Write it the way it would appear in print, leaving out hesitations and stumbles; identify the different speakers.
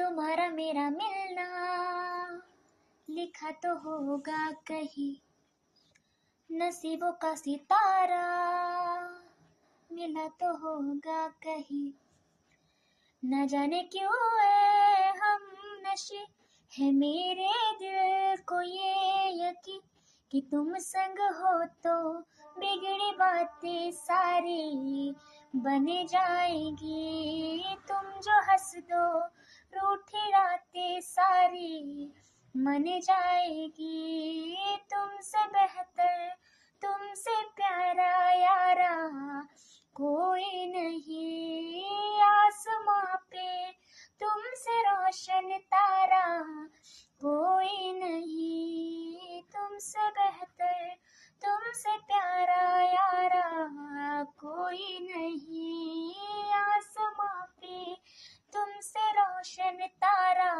Speaker 1: तुम्हारा मेरा मिलना लिखा तो होगा कहीं, नसीबों का सितारा मिला तो होगा कहीं। न जाने क्यों है हम नशे, है मेरे दिल को ये यकीन कि तुम संग हो तो बिगड़ी बातें सारी बन जाएंगी। तुम जो हंस दो रूठी रातें सारी मन जाएगी। तुमसे बेहतर तुमसे प्यारा यारा कोई नहीं, आसमां पे तुमसे रोशन तारा कोई नहीं। तुमसे बेहतर तुमसे प्यारा यारा कोई नहीं, आसमां पे तुमसे रोशन तारा